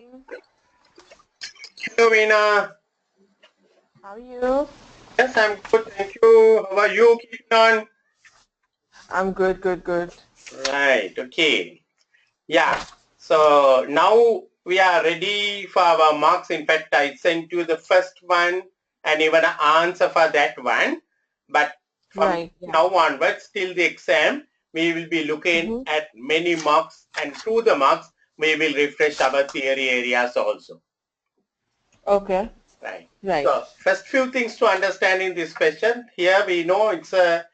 Hello, Veena. How are you? Yes, I'm good. Thank you. How are you? Keeping on? I'm good, good, good. Right. Okay. Yeah. So now we are ready for our marks. In fact, I sent you the first one and even an answer for that one. But from Right, yeah. now onwards till the exam, we will be looking Mm-hmm. at many marks, and through the marks, we will refresh our theory areas also. Okay, Right. right. So first few things to understand in this question. Here we know it's a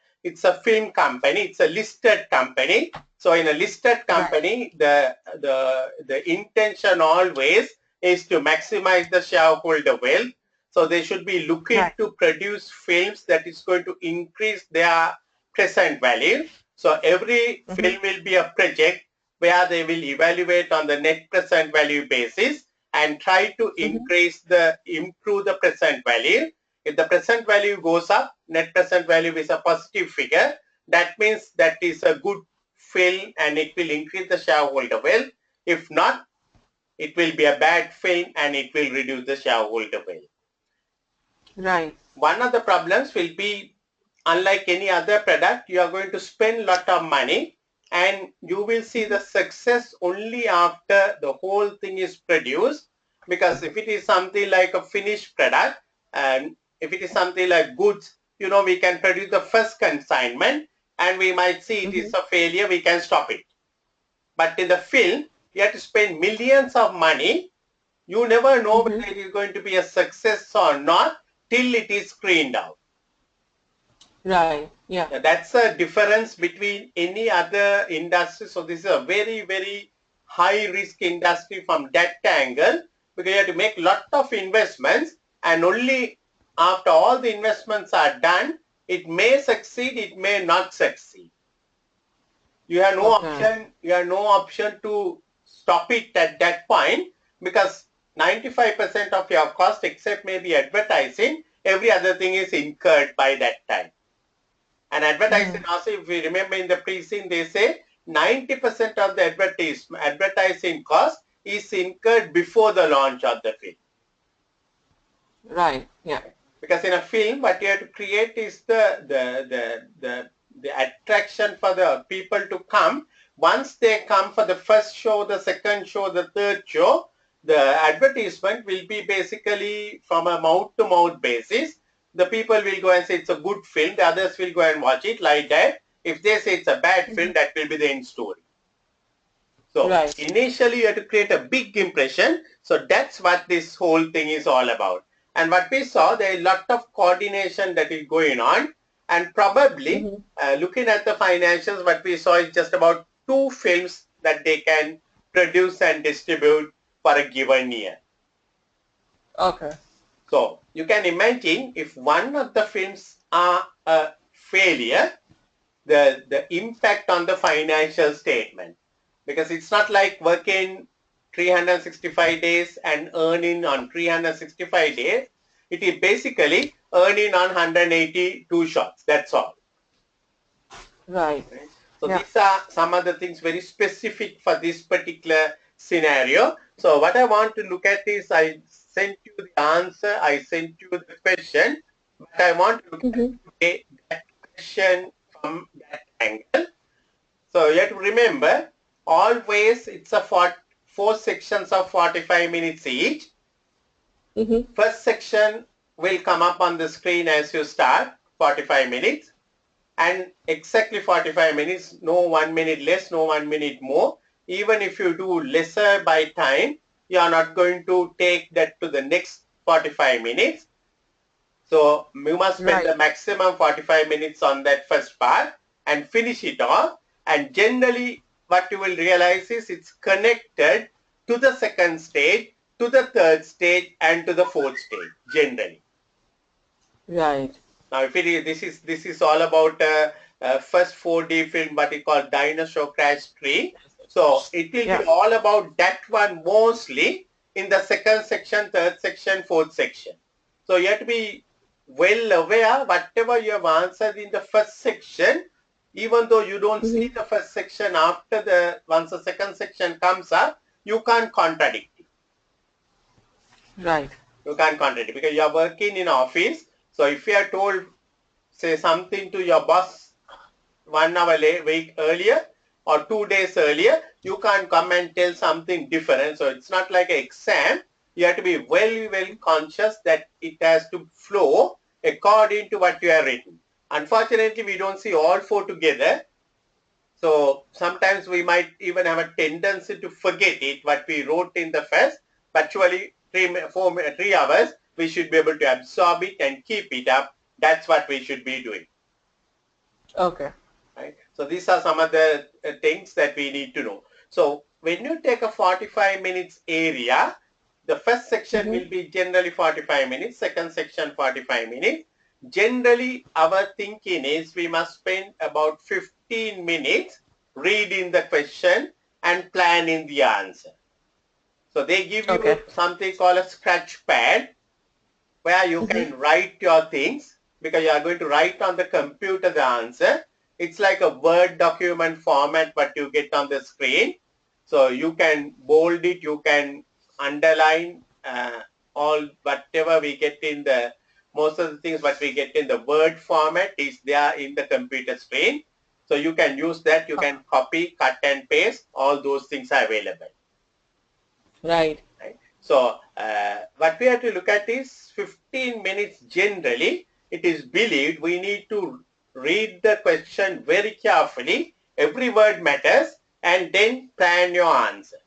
film company. It's a listed company. So in a listed Right, company, the intention always is to maximize the shareholder wealth. So they should be looking right. to produce films that is going to increase their present value. So every Mm-hmm. film will be a project where they will evaluate on the net present value basis and try to Mm-hmm. improve the present value. If the present value goes up, net present value is a positive figure. That means that is a good film and it will increase the shareholder wealth. If not, it will be a bad film and it will reduce the shareholder wealth. Right. One of the problems will be, unlike any other product, you are going to spend a lot of money and you will see Mm-hmm. the success only after the whole thing is produced. Because if it is something like a finished product and if it is something like goods, we can produce the first consignment and we might see it Mm-hmm. is a failure, we can stop it. But in the film, you have to spend millions of money. You never know Mm-hmm. whether it is going to be a success or not till it is screened out. Right, yeah. That's a difference between any other industry. So this is a very, very high risk industry from that angle because you have to make a lot of investments and only after all the investments are done, it may succeed, it may not succeed. You have no Okay. option, to stop it at that point because 95% of your cost except maybe advertising, every other thing is incurred by that time. And advertising Mm. also, if we remember in the pre-scene, they say 90% of the advertising cost is incurred before the launch of the film. Right, yeah. Because in a film, what you have to create is the attraction for the people to come. Once they come for the first show, the second show, the third show, the advertisement will be basically from a mouth-to-mouth basis. The people will go and say it's a good film. The others will go and watch it like that. If they say it's a bad Mm-hmm. film, that will be the end story. So Right. initially you have to create a big impression. So that's what this whole thing is all about. And what we saw, there is a lot of coordination that is going on. And probably Mm-hmm. looking at the financials, what we saw is just about 2 films that they can produce and distribute for a given year. Okay. So you can imagine if one of the films are a failure, the impact on the financial statement, because it's not like working 365 days and earning on 365 days. It is basically earning on 182 shots. That's all. Right. Right? So Yeah. these are some of the things very specific for this particular scenario. So what I want to look at is I sent you the answer, I sent you the question, but I want to look at Mm-hmm. today that question from that angle. So you have to remember, always it's a 4 sections of 45 minutes each. Mm-hmm. First section will come up on the screen as you start, 45 minutes. And exactly 45 minutes, no 1 minute less, no 1 minute more. Even if you do lesser by time, you are not going to take that to the next 45 minutes. So you must spend Right. the maximum 45 minutes on that first part and finish it off. And generally what you will realize is it's connected to the second stage, to the third stage and to the fourth stage generally. Right. Now if it is, this is all about first 4D film, what we call Dinosaur Crash 3. So it will be Yeah. all about that one mostly in the second section, third section, fourth section. So you have to be well aware whatever you have answered in the first section, even though you don't see Mm-hmm. the first section, once the second section comes up, you can't contradict it. Right. You can't contradict because you are working in office. So if you are told, say something to your boss 1 hour week earlier or 2 days earlier, you can't come and tell something different. So it's not like an exam. You have to be very conscious that it has to flow according to what you have written. Unfortunately, we don't see all four together. So sometimes we might even have a tendency to forget it, what we wrote in the first, but actually 3 hours, we should be able to absorb it and keep it up. That's what we should be doing. Okay. Right? So these are some of the things that we need to know. So when you take a 45 minutes area, the first section Mm-hmm. will be generally 45 minutes, second section 45 minutes. Generally, our thinking is we must spend about 15 minutes reading the question and planning the answer. So they give Okay. you something called a scratch pad where you Mm-hmm. can write your things because you are going to write on the computer the answer. It's like a Word document format what you get on the screen. So you can bold it, you can underline all whatever we get in the, most of the things what we get in the Word format is there in the computer screen. So you can use that, you can copy, cut and paste, all those things are available. Right. Right? So what we have to look at is 15 minutes generally. It is believed we need to read the question very carefully. Every word matters and then plan your answer.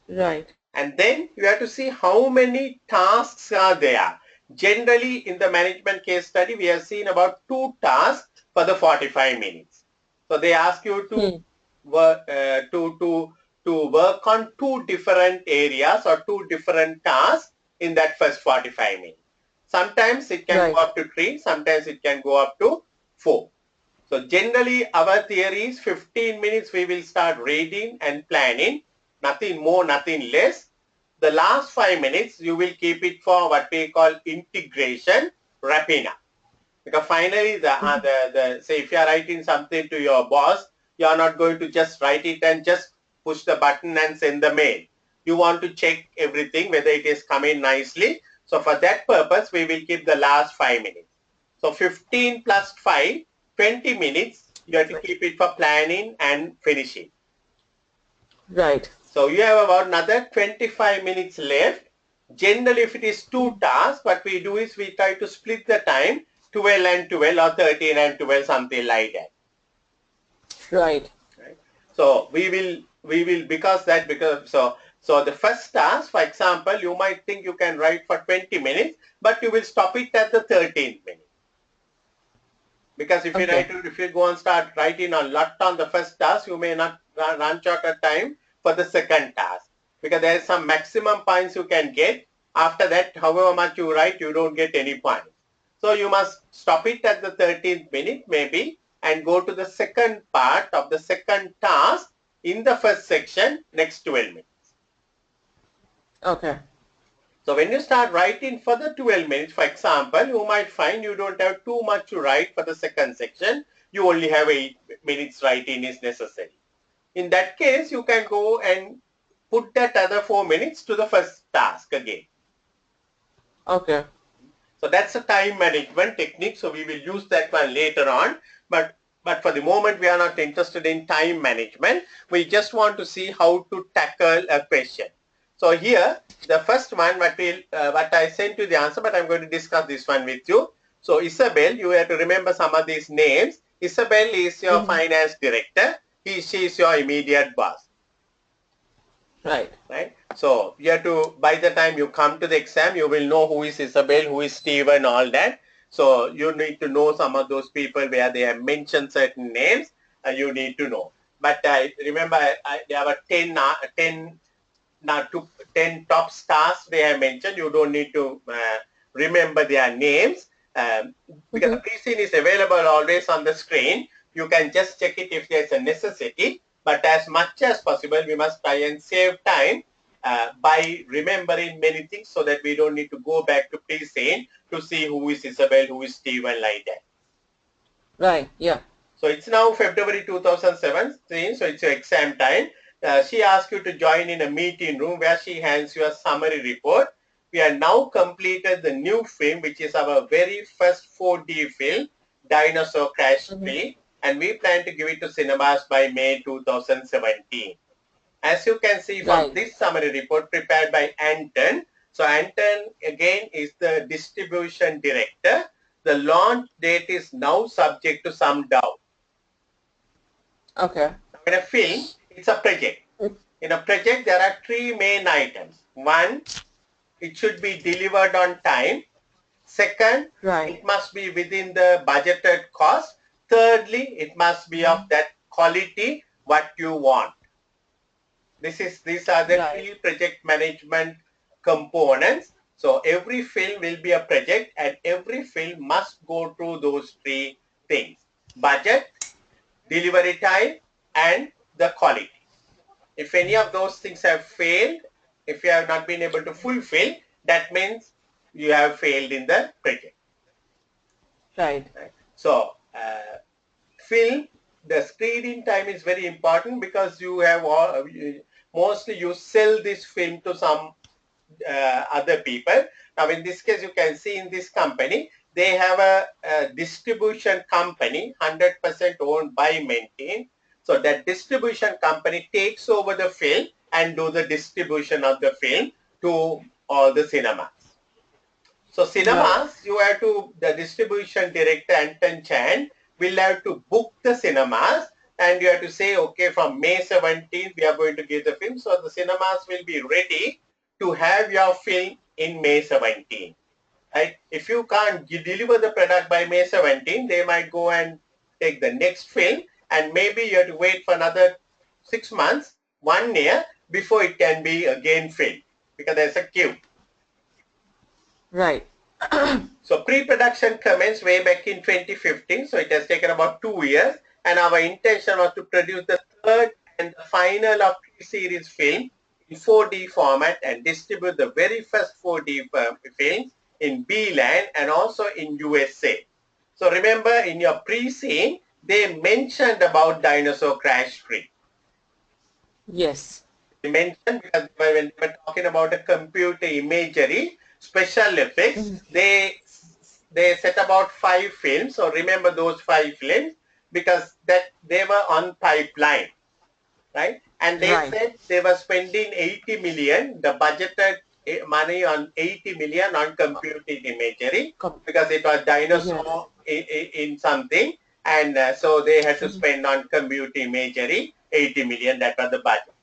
Right. And then you have to see how many tasks are there. Generally in the management case study, we have seen about 2 tasks for the 45 minutes. So they ask you to Hmm. work to work on 2 different areas or 2 different tasks in that first 45 minutes. Sometimes it can go Right. up to 3, sometimes it can go up to 4. So generally our theory is 15 minutes we will start reading and planning, nothing more, nothing less. The last 5 minutes you will keep it for what we call integration, wrapping up. Because finally, Mm-hmm. say if you are writing something to your boss, you are not going to just write it and just push the button and send the mail. You want to check everything, whether it is coming nicely. So for that purpose, we will keep the last 5 minutes. So 15 plus 5, 20 minutes, you have to keep it for planning and finishing. Right. So you have about another 25 minutes left. Generally, if it is 2 tasks, what we do is we try to split the time 12 and 12 or 13 and 12, something like that. Right. Right? So we will because the first task, for example, you might think you can write for 20 minutes, but you will stop it at the 13th minute. Because Okay. if you go and start writing a lot on the first task, you may not run short of time for the second task. Because there is some maximum points you can get. After that, however much you write, you don't get any points. So you must stop it at the 13th minute maybe and go to the second part of the second task in the first section next 12 minutes. Okay. So when you start writing for the 12 minutes, for example, you might find you don't have too much to write for the second section. You only have 8 minutes writing is necessary. In that case, you can go and put that other 4 minutes to the first task again. Okay. So that's a time management technique. So we will use that one later on. But for the moment, we are not interested in time management. We just want to see how to tackle a question. So here, the first one, what I sent you the answer, but I'm going to discuss this one with you. So Isabel, you have to remember some of these names. Isabel is your Mm-hmm. finance director. She is your immediate boss. Right. Right? So you have to, by the time you come to the exam, you will know who is Isabel, who is Stephen, all that. So you need to know some of those people where they have mentioned certain names, you need to know. But remember, there were 10 top stars they have mentioned. You don't need to remember their names because Mm-hmm. the pre-scene is available always on the screen. You can just check it if there's a necessity. But as much as possible, we must try and save time by remembering many things so that we don't need to go back to pre-scene to see who is Isabel, who is Stephen, like that. Right. Yeah. So it's now February 2017, so it's your exam time. she asks you to join in a meeting room where she hands you a summary report. We have now completed the new film, which is our very first 4D film, Dinosaur Crash Mm-hmm. 3, and we plan to give it to cinemas by May 2017. As you can see from Right. this summary report prepared by Anton, so Anton again is the distribution director. The launch date is now subject to some doubt. Okay. Now, in a film, it's a project. In a project, there are three main items. One, it should be delivered on time. Second, Right. it must be within the budgeted cost. Thirdly, it must be of that quality what you want. These are the Right. three project management components. So every film will be a project and every film must go through those three things. Budget, delivery time, and the quality. If any of those things have failed, if you have not been able to fulfill, that means you have failed in the project. Right. Right? So, film, the screening time is very important because you have all, mostly you sell this film to some other people. Now, in this case, you can see in this company, they have a distribution company, 100% owned by Maintain. So that distribution company takes over the film and do the distribution of the film to all the cinemas. So Right. cinemas, you have to, the distribution director Anton Chan will have to book the cinemas and you have to say, okay, from May 17th, we are going to give the film. So the cinemas will be ready to have your film in May 17th. Right? If you can't deliver the product by May 17th, they might go and take the next film and maybe you have to wait for another 6 months, 1 year before it can be again filmed because there's a queue. Right. So pre-production commenced way back in 2015. So it has taken about 2 years and our intention was to produce the third and the final of three-series film in 4D format and distribute the very first 4D films in B-land and also in USA. So remember in your pre-scene, they mentioned about Dinosaur Crash 3. Yes. They mentioned because when they were talking about a computer imagery, special effects, Mhm. they set about 5 films. So remember those 5 films because that they were on pipeline, right? And they Right. said they were spending 80 million, the budgeted money on 80 million on computer imagery Come. because it was Yes. dinosaur in something. And so they had to Mhm. spend on computer imagery 80 million. That was the budget,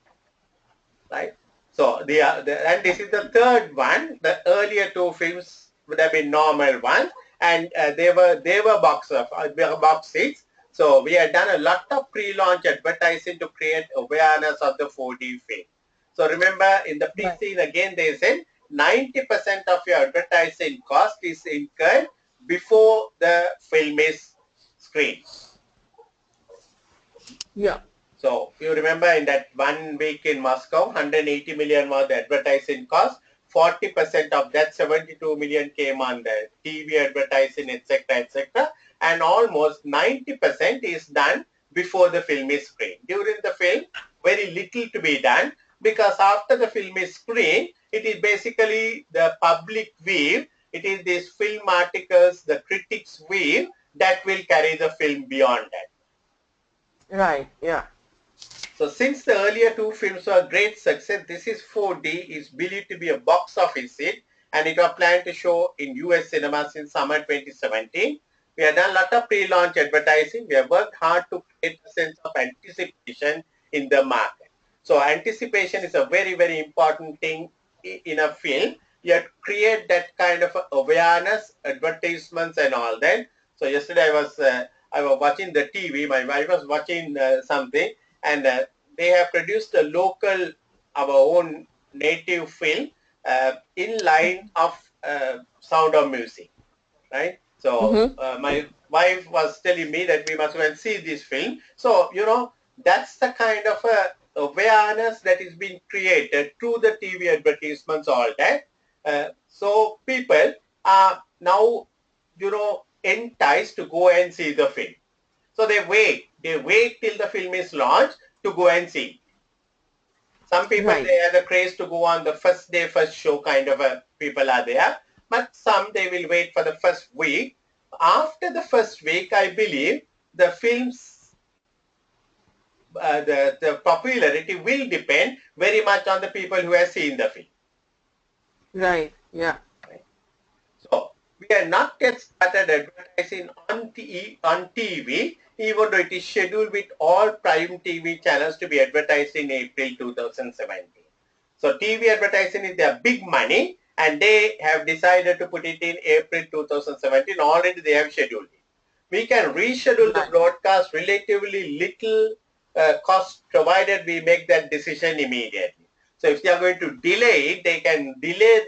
right? So and this is the third one. The earlier 2 films would have been normal ones, and they were box seats. So we had done a lot of pre-launch advertising to create awareness of the 4D film. So remember in the Right. pre-scene again they said 90% of your advertising cost is incurred before the film is screened. Yeah. So you remember in that 1 week in Moscow, 180 million was the advertising cost. 40% of that 72 million came on the TV advertising, etc., etc. And almost 90% is done before the film is screened. During the film, very little to be done because after the film is screened, it is basically the public view. It is these film articles, the critics' view that will carry the film beyond that. Right. Yeah. So since the earlier 2 films were a great success, this is 4D is believed to be a box office hit and it was planned to show in US cinemas in summer 2017. We have done a lot of pre-launch advertising. We have worked hard to create a sense of anticipation in the market. So anticipation is a very, very important thing in a film. You have to create that kind of awareness, advertisements and all that. So yesterday I was watching the TV. My wife was watching something and they have produced a local, our own native film in line of Sound of Music, right? So Mm-hmm. my wife was telling me that we must go and see this film. So that's the kind of awareness that is being created through the TV advertisements, all that. So people are now enticed to go and see the film. So they wait till the film is launched to go and see. Some people, Right. they have the craze to go on the first day, first show kind of a people are there. But some, they will wait for the first week. After the first week, I believe the films, the popularity will depend very much on the people who have seen the film. Right. Yeah. Right? So we are not yet started advertising on TV, even though it is scheduled with all prime TV channels to be advertised in April 2017. So TV advertising is their big money, and they have decided to put it in April 2017. Already they have scheduled it. We can reschedule the Right. broadcast relatively little cost, provided we make that decision immediately. So if they are going to delay it, they can delay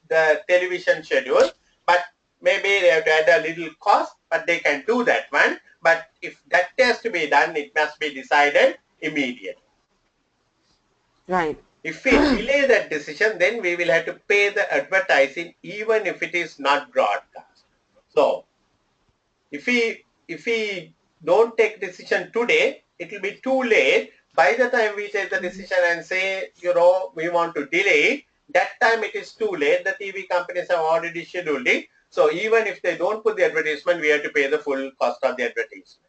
the television schedule, but maybe they have to add a little cost, but they can do that one. But if that has to be done, it must be decided immediately. Right. If we delay that decision, then we will have to pay the advertising even if it is not broadcast. So if we don't take decision today, it will be too late. By the time we take the decision and say, we want to delay it, that time it is too late. The TV companies have already scheduled it. So even if they don't put the advertisement, we have to pay the full cost of the advertisement.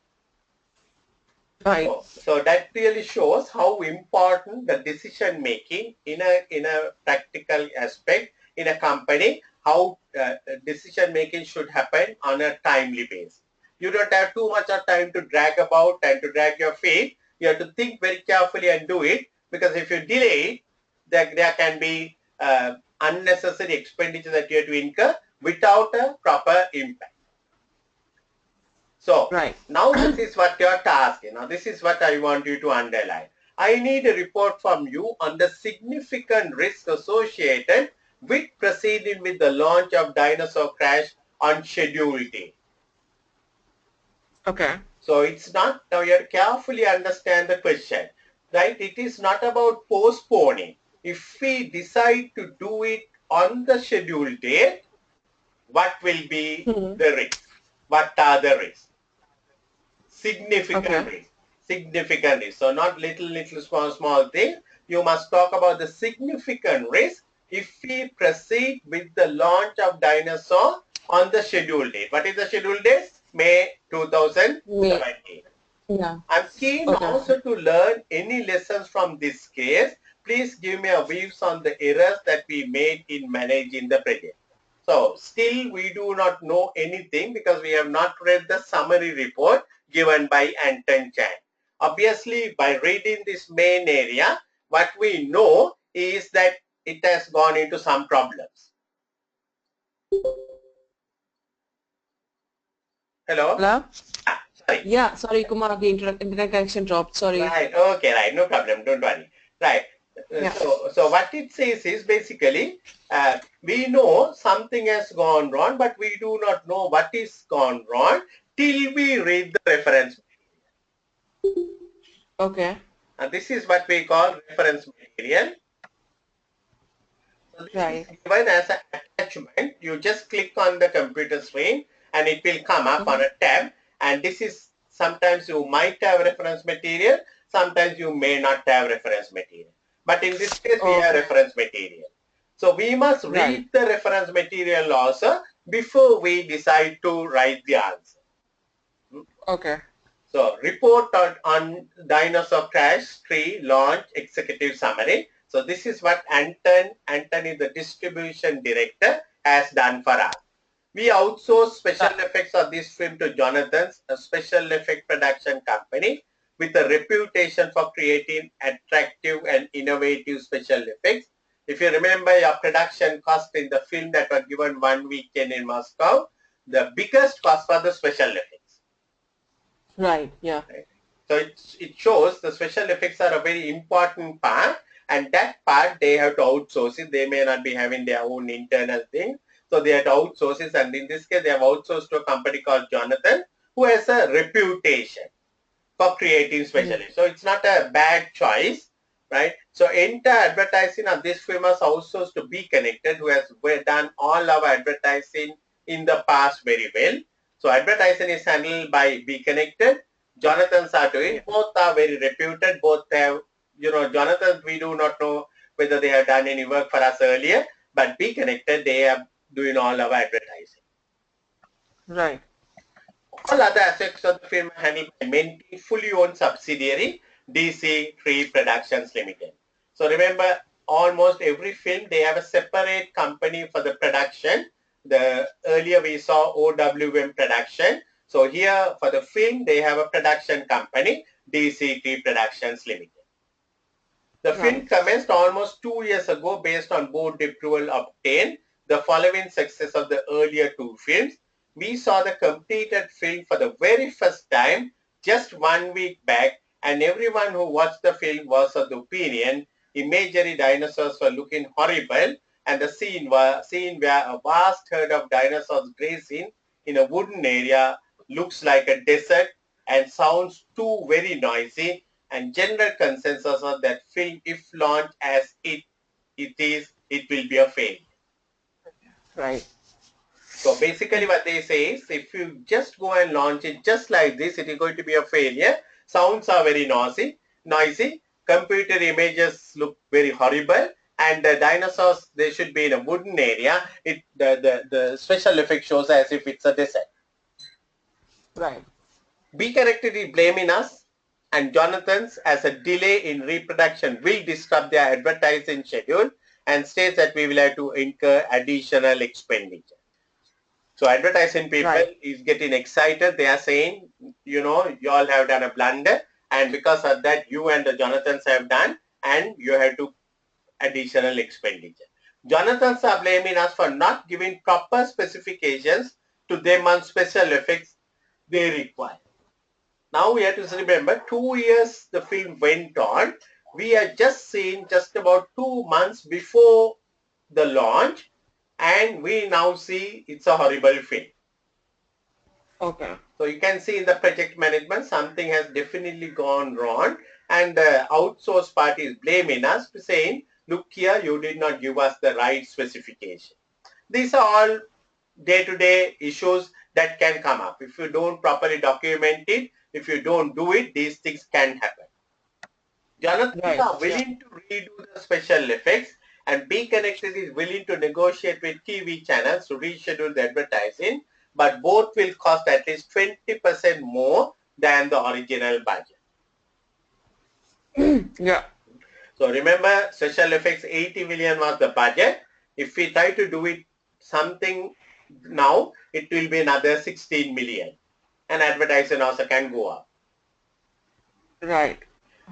Right. So that really shows how important the decision making in a practical aspect in a company, how decision making should happen on a timely basis. You don't have too much of time to drag about and to drag your feet. You have to think very carefully and do it, because if you delay it, there can be unnecessary expenditure that you have to incur without a proper impact. So Right. now this is what your task is. Now this is what I want you to underline. I need a report from you on the significant risk associated with proceeding with the launch of Dinosaur Crash on scheduled day. Okay. So it's not, now you have to carefully understand the question, right? It is not about postponing. If we decide to do it on the scheduled date, what will be Hmm. the risk? What are the risks? Okay. Significant risk. Significant risk. So not little, small thing. You must talk about the significant risk if we proceed with the launch of Dinosaur on the scheduled date. What is the scheduled date? May Me. 2017. Yeah. I'm keen Okay. also to learn any lessons from this case. Please give me a views on the errors that we made in managing the project. So still we do not know anything because we have not read the summary report given by Anton Chan. Obviously, by reading this main area, what we know is that it has gone into some problems. Hello? Hello? Sorry. Yeah. Sorry, Kumar. The internet connection dropped. Sorry. Right. Okay. Right. No problem. Don't worry. Right. Yeah. So what it says is basically we know something has gone wrong, but we do not know what is gone wrong till we read the reference. Okay. And this is what we call reference material. So this is Right. given as an attachment. You just click on the computer screen and it will come up on Hmm. a tab. And this is, sometimes you might have reference material, sometimes you may not have reference material. But in this case, we have Okay. reference material. So we must Right. read the reference material also before we decide to write the answer. Okay. So report on Dinosaur Crash Tree Launch Executive Summary. So this is what Anthony, the distribution director, has done for us. We outsource special Right. effects of this film to Jonathan's, a special effect production company with a reputation for creating attractive and innovative special effects. If you remember your production cost in the film that was given one weekend in Moscow, the biggest cost for the special effects. Right. Yeah. Right? So it shows the special effects are a very important part, and that part they have to outsource it. They may not be having their own internal thing. So they have to outsource it, and in this case they have outsourced to a company called Jonathan, who has a reputation for creating special Mm. effects. So it's not a bad choice, right? So entire advertising of this film is outsourced to Be Connected, who has done all our advertising in the past very well. So advertising is handled by Be Connected. Jonathan's are doing. Yeah. Both are very reputed. Both have Jonathan, we do not know whether they have done any work for us earlier, but Be Connected, they are doing all our advertising. Right. All other aspects of the film are handled by Menti, fully owned subsidiary, DC Tree Productions Limited. So remember, almost every film, they have a separate company for the production. The earlier we saw OWM production. So here for the film, they have a production company, DC Tree Productions Limited. The film Right. commenced almost 2 years ago based on board approval obtained. The following success of the earlier two films, we saw the completed film for the very first time just 1 week back, and everyone who watched the film was of the opinion imagery dinosaurs were looking horrible, and the scene where a vast herd of dinosaurs grazing in a wooden area looks like a desert and sounds too very noisy, and general consensus of that film, if launched as it will be a failure. Right. So basically what they say is, if you just go and launch it just like this, it is going to be a failure. Sounds are very noisy. Computer images look very horrible. And the dinosaurs, they should be in a wooden area. The special effect shows as if it's a desert. Right. Be Connected is blaming us and Jonathan's as a delay in reproduction will disrupt their advertising schedule and states that we will have to incur additional expenditure. So advertising people Right. is getting excited. They are saying, you all have done a blunder, and because of that, you and the Jonathans have done, and you have to additional expenditure. Jonathans are blaming us for not giving proper specifications to them on special effects they require. Now we have to remember 2 years the film went on. We have just seen just about 2 months before the launch, and we now see it's a horrible film. Okay. So you can see in the project management something has definitely gone wrong, and the outsource party is blaming us, saying, look here, you did not give us the right specification. These are all day-to-day issues that can come up. If you don't properly document it, if you don't do it, these things can happen. Jonathans Right. are Yeah. willing to redo the special effects, and Be Connected is willing to negotiate with TV channels to reschedule the advertising, but both will cost at least 20% more than the original budget. Yeah. So remember, special effects 80 million was the budget. If we try to do it something now, it will be another 16 million. And advertising also can go up. Right.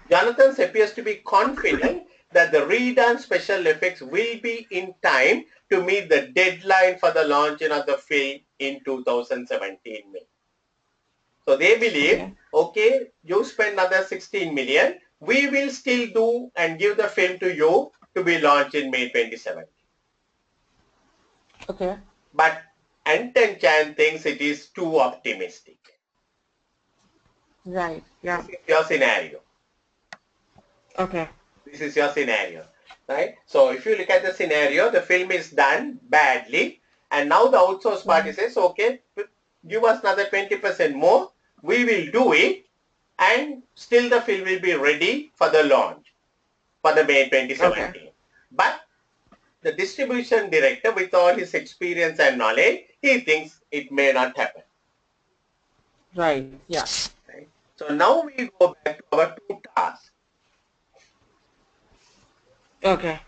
Jonathan appears to be confident that the redone special effects will be in time to meet the deadline for the launching of the film in 2017 May. So they believe, okay, you spend another 16 million, we will still do and give the film to you to be launched in May 2017. Okay. But Anton Chan thinks it is too optimistic. Right. Yeah. This is your scenario. Okay. This is your scenario, right? So if you look at the scenario, the film is done badly, and now the outsource party says, okay, give us another 20% more, we will do it, and still the film will be ready for the launch for the May 2017. Okay. But the distribution director, with all his experience and knowledge, he thinks it may not happen. Right. Yeah. Right? So now we go back to our two tasks. Okay.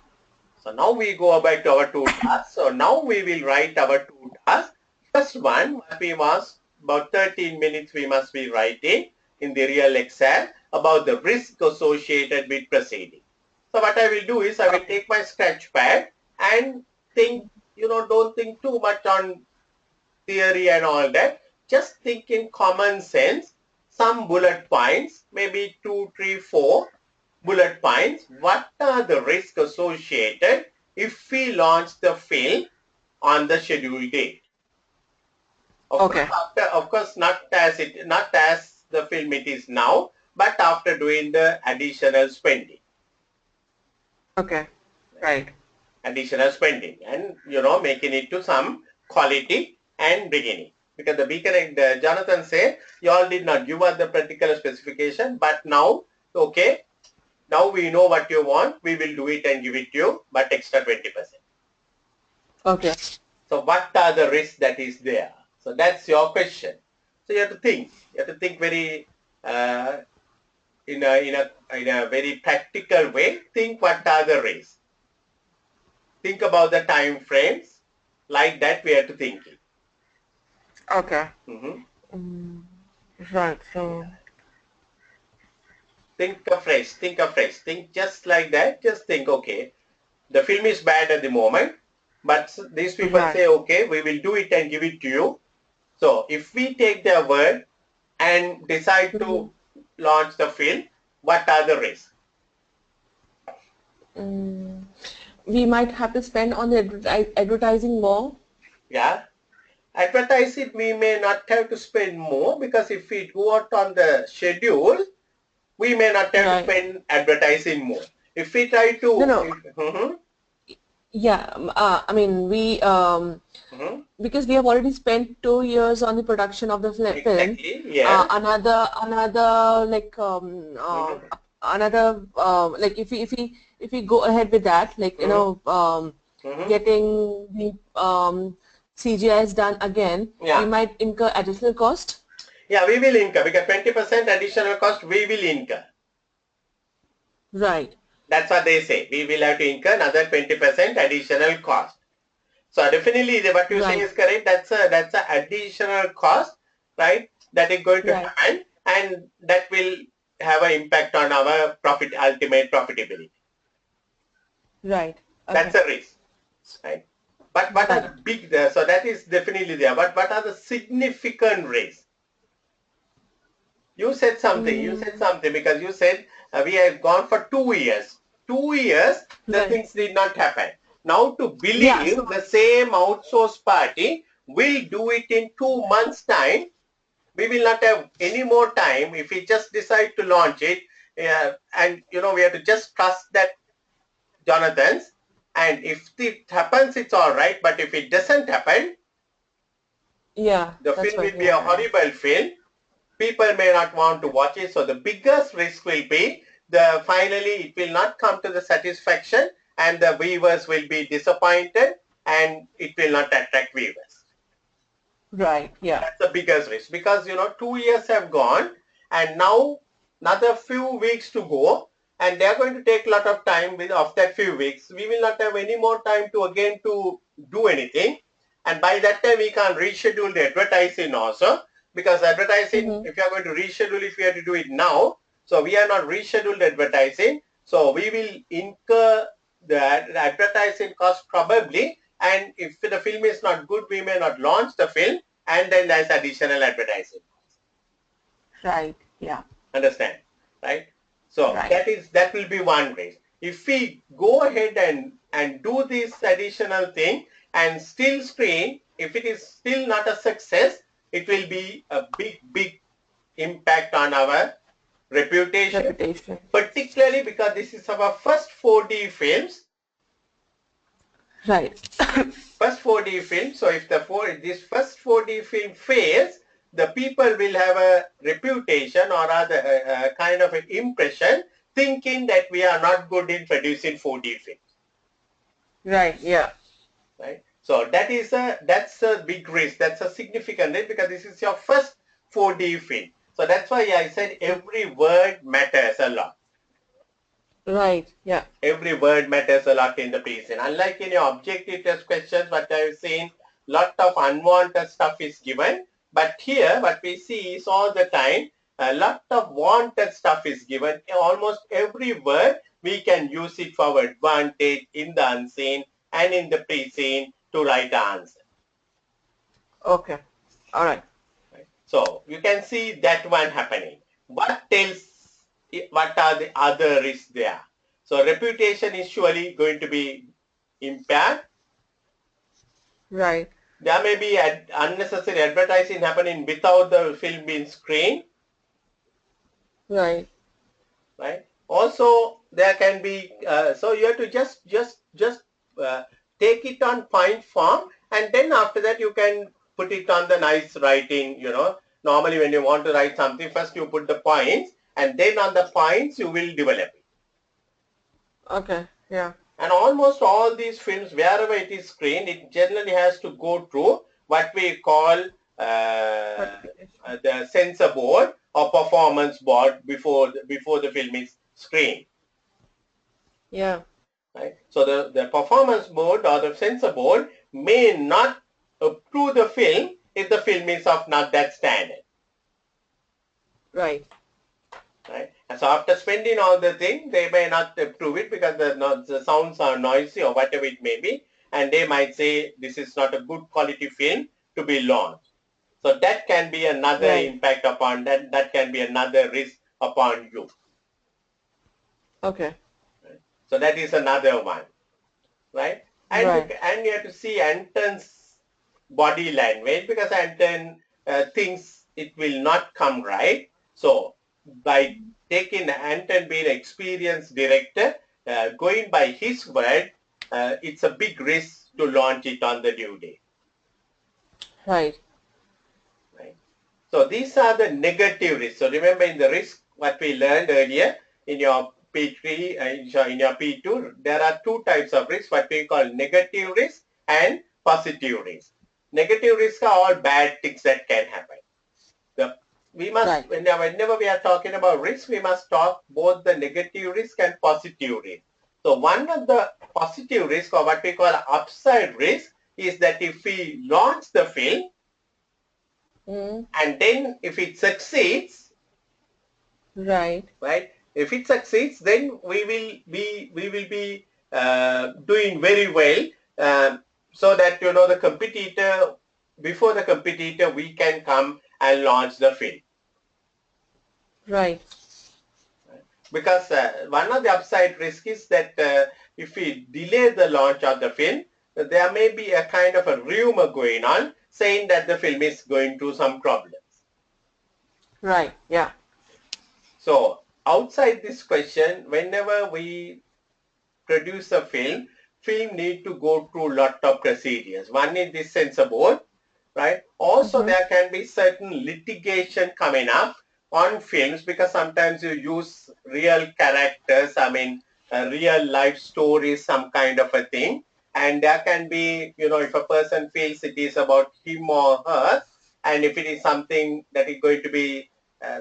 So now we go back to our two tasks. So now we will write our two tasks. First one must be about 13 minutes we must be writing in the real Excel about the risk associated with proceeding. So what I will do is I will take my sketch pad and think, don't think too much on theory and all that. Just think in common sense, some bullet points, maybe 2, 3, 4 bullet points. What are the risks associated if we launch the film on the scheduled date? Okay. Of course, not as the film it is now, but after doing the additional spending. Okay. Right. Additional spending and making it to some quality and beginning. Because the Jonathan said, you all did not give us the particular specification, but now, okay, Now we know what you want. We will do it and give it to you, but extra 20%. Okay. So what are the risks that is there? So that's your question. So you have to think. You have to think very in a very practical way. Think what are the risks. Think about the time frames. Like that, we have to think it. Okay. Mhm. Right. So, Think afresh. Think afresh. Think just like that. Just think. Okay, the film is bad at the moment, but these people right. say, okay, we will do it and give it to you. So if we take their word and decide Mm-hmm. to launch the film, what are the risks? Mm, we might have to spend on the advertising more. Yeah, advertise it. We may not have to spend more because if we go out on the schedule, we may not have to Right. spend advertising more. If we try No, to, no. Yeah. I mean, mhm, because we have already spent 2 years on the production of the film. exactly, yes, Another like mhm, like if we go ahead with that, like mhm, mhm. getting the CGIs done again, we Yeah, might incur additional cost. yeah, we will incur because 20% additional cost we will incur. Right. That's what they say. We will have to incur another 20% additional cost. So definitely what you're saying Right. is correct. That's a additional cost, right? That is going to Right. happen and that will have an impact on our ultimate profitability. Right. That's Okay. a risk, right? But what are Right. the big, so that is definitely there. But what are the significant risks? You Mm, said something because you said we have gone for 2 years. 2 years, the right. things did not happen. Now to Yeah. So believe the same outsourced party will do it in 2 months' time, we will not have any more time if we just decide to launch it. And we have to just trust that Jonathan's. And if it happens, it's all right. But if it doesn't happen, yeah, the that's film right. will be a Yeah. Yeah. horrible film. People may not want to watch it. So the biggest risk will be the finally it will not come to the satisfaction and the viewers will be disappointed and it will not attract viewers. Right. Yeah. That's the biggest risk because 2 years have gone and now another few weeks to go and they're going to take a lot of time with of that few weeks. We will not have any more time to again to do anything. And by that time we can reschedule the advertising also because advertising, Mm-hmm. if you are going to reschedule, if we have to do it now, so we are not rescheduled advertising. So we will incur the advertising cost probably. And if the film is not good, we may not launch the film and then there's additional advertising. Right. Yeah. Understand? Right? So Right. that will be one risk. If we go ahead and do this additional thing and still screen, if it is still not a success, it will be a big impact on our reputation, Reputation. particularly because this is our first 4D films. Right. First 4D film. So if this first 4D film fails, the people will have a reputation or other kind of an impression thinking that we are not good in producing 4D films, Right. Yeah. right? So that's a big risk. That's a significant risk because this is your first 4D film. So that's why I said every word matters a lot. Right. Yeah. Every word matters a lot in the present. Unlike in your objective test questions, what I've seen, lot of unwanted stuff is given. But here, what we see is all the time, a lot of wanted stuff is given. Almost every word, we can use it for our advantage in the unseen and in the present to write the answer. Okay. All right. Right? So you can see that one happening. What are the other risks there? So reputation is surely going to be impaired. Right. There may be unnecessary advertising happening without the film being screened, Right. right? Also, there can be so you have to just uh, take it on point form, and then after that you can put it on the nice writing. Normally when you want to write something, first you put the points, and then on the points you will develop it. Okay. Yeah. And almost all these films, wherever it is screened, it generally has to go through what we call Certification. the censor board or performance board before the film is screened. Yeah. Right? So the performance board or the censor board may not approve the film if the film is of not that standard. Right. Right? And so after spending all the thing, they may not approve it because the sounds are noisy or whatever it may be, and they might say this is not a good quality film to be launched. So that can be another Right. impact upon that. That can be another risk upon you. Okay. Right? So that is another one, right? And Right. you have to see Anton's body language because Anton thinks it will not come right. So by taking Anton being an experienced director, going by his word, it's a big risk to launch it on the due date. Right. Right? So these are the negative risks. So remember in the risk what we learned earlier in your P3, in your P2, there are two types of risks, what we call negative risk and positive risk. Negative risks are all bad things that can happen. The, we must, Right. whenever we are talking about risk, we must talk both the negative risk and positive risk. So one of the positive risk or what we call upside risk is that if we launch the film, Mm. and then if it succeeds, Right. right? If it succeeds, then we will be doing very well, so that the competitor before the competitor we can come and launch the film. Right. Because one of the upside risk is that if we delay the launch of the film, there may be a kind of a rumor going on saying that the film is going through some problems. Right. Yeah. So outside this question, whenever we produce a film need to go through lot of procedures. One is this censor board, right? Also, Mm-hmm. there can be certain litigation coming up on films because sometimes you use real characters, I mean, real life stories, some kind of a thing. And there can be, if a person feels it is about him or her, and if it is something that is going to be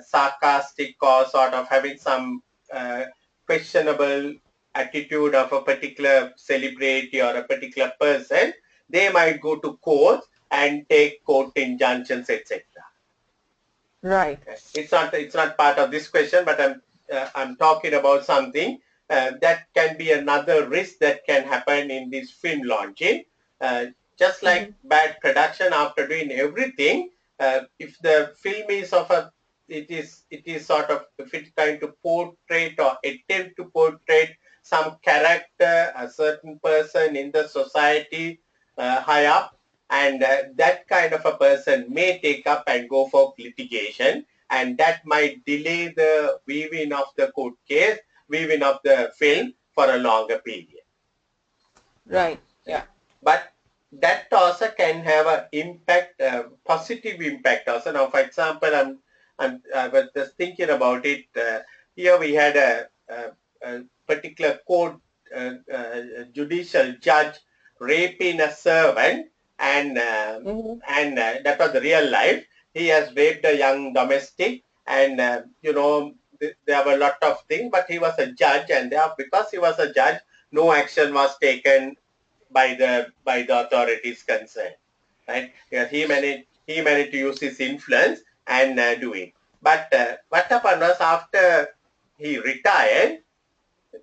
sarcastic or sort of having some questionable attitude of a particular celebrity or a particular person, they might go to court and take court injunctions, etc. Right. It's not part of this question, but I'm talking about something that can be another risk that can happen in this film launching. Uh, just like Mm-hmm. bad production, after doing everything, if the film is of a it is sort of, if it's trying to portray or attempt to portray some character, a certain person in the society high up, and that kind of a person may take up and go for litigation, and that might delay the weaving of the court case, weaving of the film for a longer period. Right. Right? Yeah. But that also can have an impact, positive impact also. Now, for example, I was just thinking about it. Here we had a particular court judicial judge raping a servant, and Mm-hmm. that was the real life. He has raped a young domestic, and there were a lot of things. But he was a judge, and because he was a judge, no action was taken by the authorities concerned, right? Because he managed to use his influence and do it. But what happened was after he retired,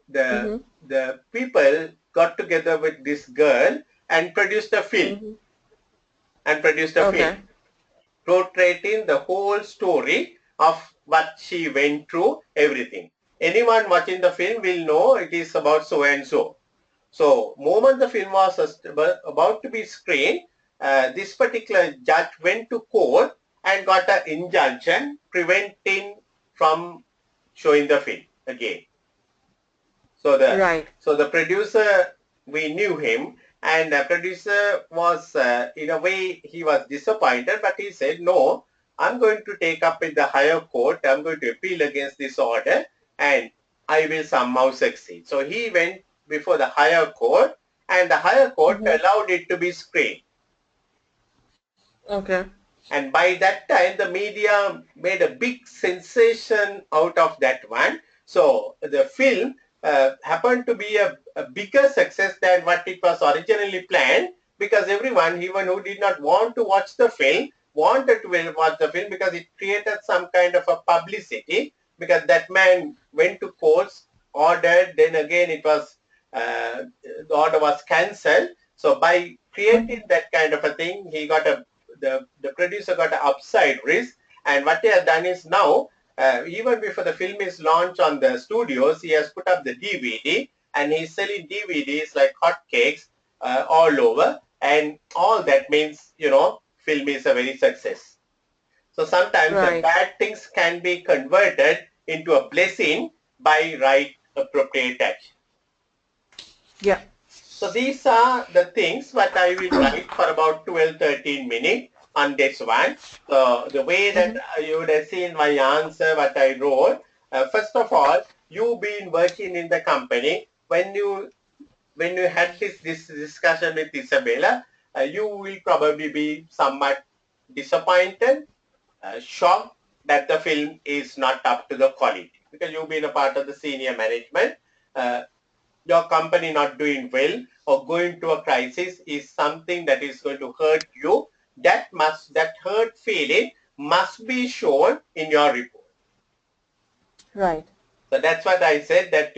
the Mm-hmm. the people got together with this girl and produced a film Mm-hmm. and produced a film Okay. portraying the whole story of what she went through, everything. Anyone watching the film will know it is about so and so. So, moment the film was about to be screened, this particular judge went to court and got an injunction preventing from showing the film again. So the Right. so the producer, we knew him, and the producer was in a way he was disappointed, but he said, "No, I'm going to take up in the higher court. I'm going to appeal against this order, and I will somehow succeed. So he went before the higher court, and the higher court Mm-hmm. allowed it to be screened. Okay. And by that time, the media made a big sensation out of that one. So the film happened to be a bigger success than what it was originally planned, because everyone, even who did not want to watch the film, wanted to watch the film because it created some kind of a publicity, because that man went to courts, ordered, then again it was, the order was cancelled. So by Mm-hmm. creating that kind of a thing, he got a the producer got an upside risk. And what they have done is now, even before the film is launched on the studios, he has put up the DVD, and he's selling DVDs like hotcakes all over. And all that means, film is a very success. So sometimes the Right. bad things can be converted into a blessing by right appropriate action. Yeah. So these are the things what I will write for about 12, 13 minutes on this one. So the way that Mm-hmm. you would have seen my answer, what I wrote, first of all, you've been working in the company. When you had this discussion with Isabella, you will probably be somewhat disappointed, shocked that the film is not up to the quality, because you've been a part of the senior management. Uh, your company not doing well or going to a crisis is something that is going to hurt you. That hurt feeling must be shown in your report. Right. So that's what I said, that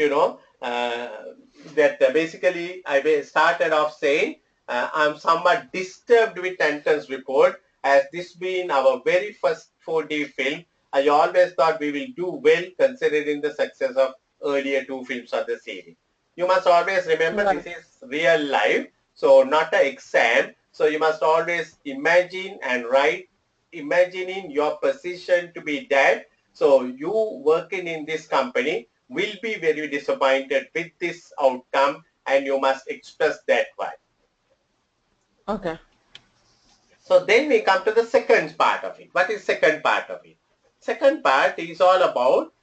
that basically I started off saying, I'm somewhat disturbed with Anton's report, as this being our very first 4D film. I always thought we will do well considering the success of earlier two films of the series. You must always remember, Right. this is real life, so not an exam. So you must always imagine and write, imagining your position to be that. So you working in this company will be very disappointed with this outcome, and you must express that why. Okay. So then we come to the second part of it. What is second part of it? Second part is all about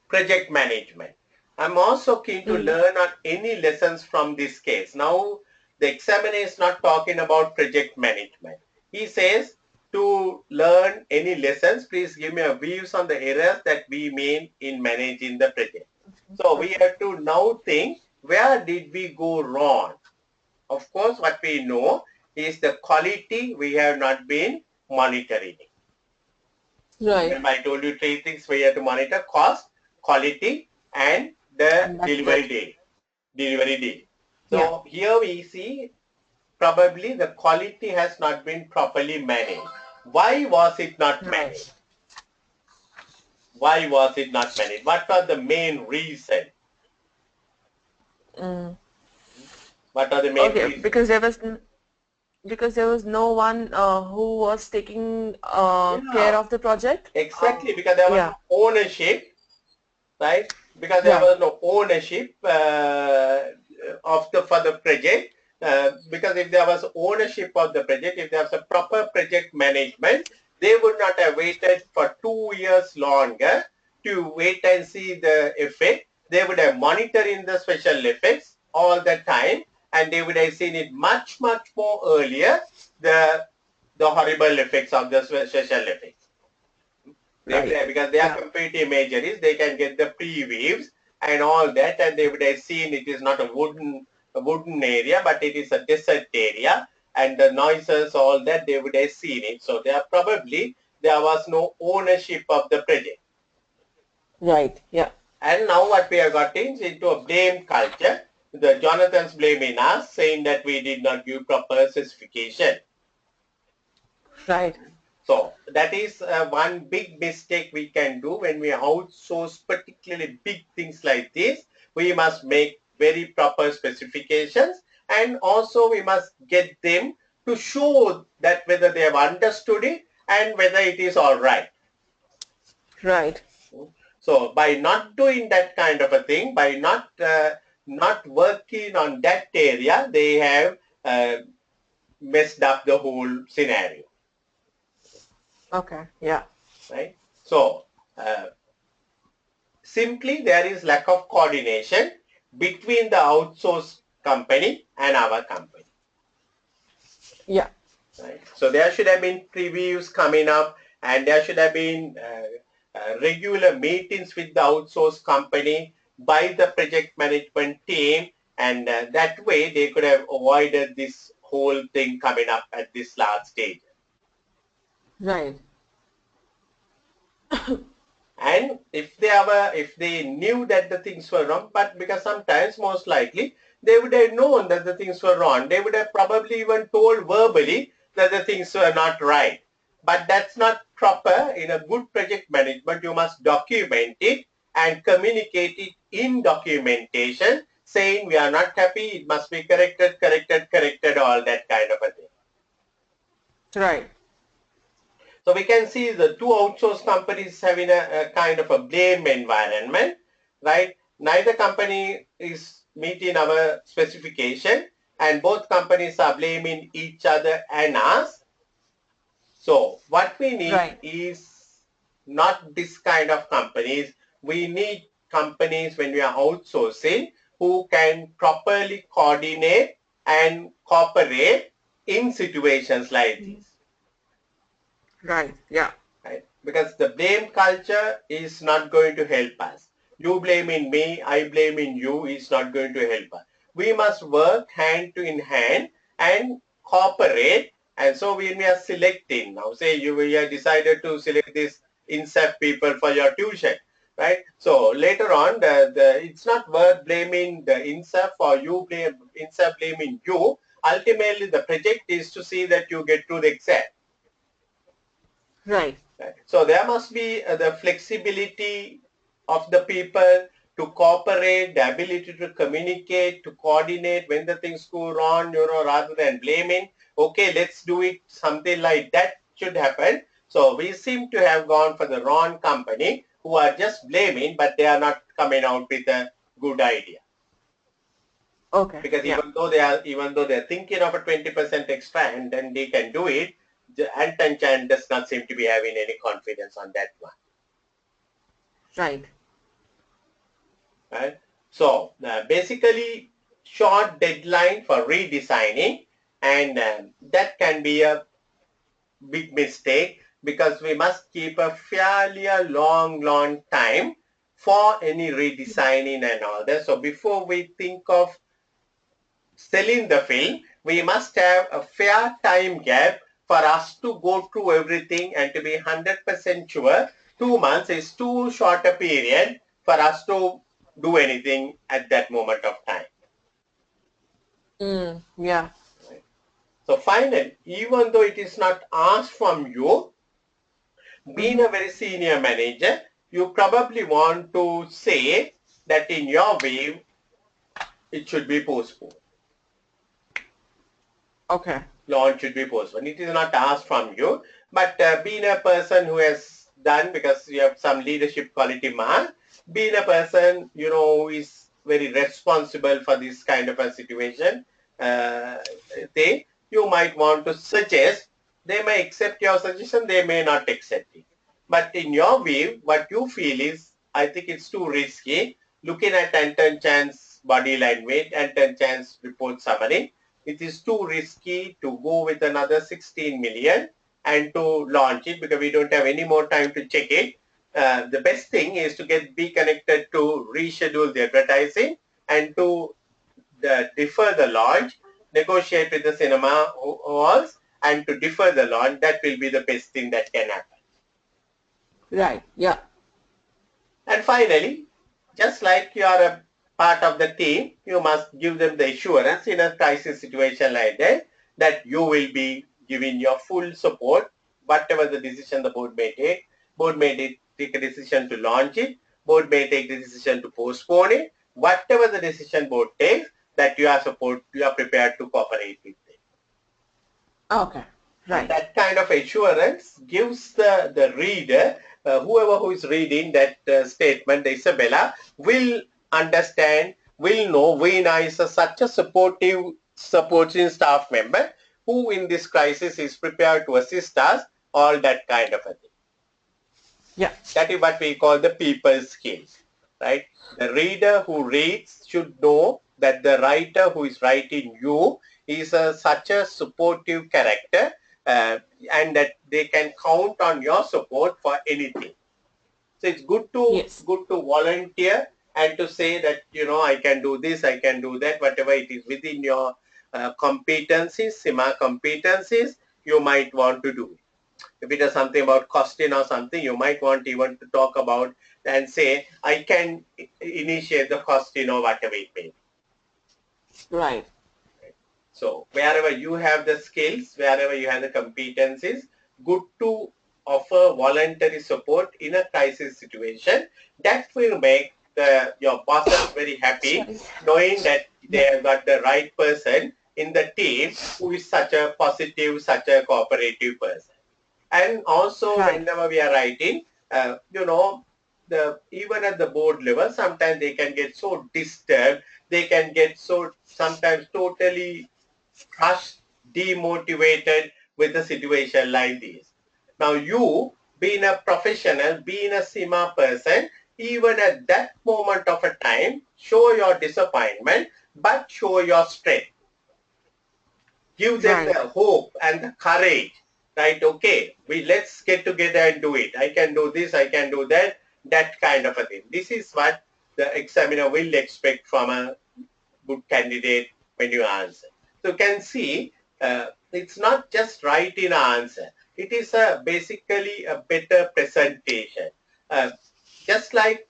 project management. I'm also keen to Mm. learn on any lessons from this case. Now, the examiner is not talking about project management. He says, to learn any lessons, please give me a views on the errors that we made in managing the project. So we Okay. have to now think, where did we go wrong? Of course, what we know is the quality we have not been monitoring. Right. Remember, I told you three things we have to monitor: cost, quality, and the And that's it. delivery day. Yeah. So here we see probably the quality has not been properly managed. Why was it not managed? Right. Why was it not managed? What are the main reason? Mm. What are the main Okay. reason? Because there was no one who was taking care Yeah, of the project. exactly, because there was no Yeah. ownership, right? Because there Right. was no ownership of the for the project. Because if there was ownership of the project, if there was a proper project management, they would not have waited for 2 years longer to wait and see the effect. They would have monitored in the special effects all the time, and they would have seen it much, much more earlier, the the horrible effects of the special effects. They would Right. have, because they are Yeah. computer imageries, they can get the pre-waves and all that, and they would have seen it is not a wooden area, but it is a desert area, and the noises, all that, they would have seen it. So there was no ownership of the project. Right. Yeah. And now what we have got is into a blame culture. The Jonathan's blaming us, saying that we did not give proper specification. Right. So that is one big mistake we can do when we outsource particularly big things like this. We must make very proper specifications, and also we must get them to show that whether they have understood it and whether it is all right. Right. So by not doing that kind of a thing, by not working on that area, they have uh, messed up the whole scenario, Okay. Yeah. right? So uh, simply there is lack of coordination between the outsourced company and our company. Yeah. Right? So there should have been previews coming up, and there should have been regular meetings with the outsourced company by the project management team, and that way they could have avoided this whole thing coming up at this last stage. Right. And if they knew that the things were wrong, but because sometimes most likely they would have known that the things were wrong, they would have probably even told verbally that the things were not right. But that's not proper. In a good project management, you must document it and communicate it in documentation, saying we are not happy, it must be corrected, all that kind of a thing. Right. So we can see the two outsourced companies having a kind of a blame environment, right? Neither company is meeting our specification, and both companies are blaming each other and us. So what we need Right. is not this kind of companies. We need companies when we are outsourcing who can properly coordinate and cooperate in situations like this. Right. Yeah. Right? Because the blame culture is not going to help us. You blaming me, I blaming you is not going to help us. We must work hand in hand and cooperate. And so when we are selecting, now say we have decided to select this INSEP people for your tuition, right? So later on, it's not worth blaming the INSEP or you blame INSEP blaming you. Ultimately, the project is to see that you get to the exam. Right. Right. So there must be the flexibility of the people to cooperate, the ability to communicate, to coordinate when the things go wrong, rather than blaming. Okay, let's do it. Something like that should happen. So we seem to have gone for the wrong company who are just blaming, but they are not coming out with a good idea. Okay. Because Yeah. even though they're thinking of a 20% extra and then they can do it, Anton Chan does not seem to be having any confidence on that one. Right. Right? So basically short deadline for redesigning, and that can be a big mistake because we must keep a fairly long time for any redesigning and all that. So before we think of selling the film, we must have a fair time gap for us to go through everything and to be 100% sure. 2 months is too short a period for us to do anything at that moment of time. Yeah. Right? So finally, even though it is not asked from you, being a very senior manager, you probably want to say that in your way, it should be postponed. Okay. Launch should be postponed. It is not asked from you, but being a person who has done, because you have some leadership quality mark, being a person, who is very responsible for this kind of a situation, uh, you might want to suggest. They may accept your suggestion, they may not accept it. But in your view, what you feel is, I think it's too risky. Looking at Anton Chan's body language, Anton Chan's report summary, it is too risky to go with another 16 million and to launch it because we don't have any more time to check it. The best thing is to be connected to reschedule the advertising and to defer the launch, negotiate with the cinema halls and to defer the launch. That will be the best thing that can happen. Right. Yeah. And finally, just like you are a part of the team, you must give them the assurance in a crisis situation like that you will be giving your full support, whatever the decision the board may take. Board may take a decision to launch it. Board may take the decision to postpone it. Whatever the decision board takes, that you are prepared to cooperate with them. Okay. And Right. that kind of assurance gives the reader, whoever who is reading that statement, the Isabella, will understand, will know Veena is such a supporting staff member who in this crisis is prepared to assist us, all that kind of a thing. Yeah. That is what we call the people skills. right? The reader who reads should know that the writer who is writing you is such a supportive character, uh, and that they can count on your support for anything. So it's Yes. good to volunteer and to say that, I can do this, I can do that, whatever it is within your competencies, SIMA competencies, you might want to do it. If it is something about costing or something, you might want even to talk about and say, I can initiate the costing or whatever it may be. Right. So wherever you have the skills, wherever you have the competencies, good to offer voluntary support in a crisis situation. That will make your bosses very happy, Sorry. knowing that they Yeah. have got the right person in the team who is such a positive, such a cooperative person. And also Right. whenever we are writing, the even at the board level, sometimes they can get so disturbed, they can get so sometimes totally crushed, demotivated with a situation like this. Now you, being a professional, being a SIMA person, even at that moment of a time, show your disappointment, but show your strength. Give them Right. the hope and the courage, right? Okay, let's get together and do it. I can do this, I can do that, that kind of a thing. This is what the examiner will expect from a good candidate when you answer. So you can see, it's not just writing an answer. It is basically a better presentation. Uh, just like,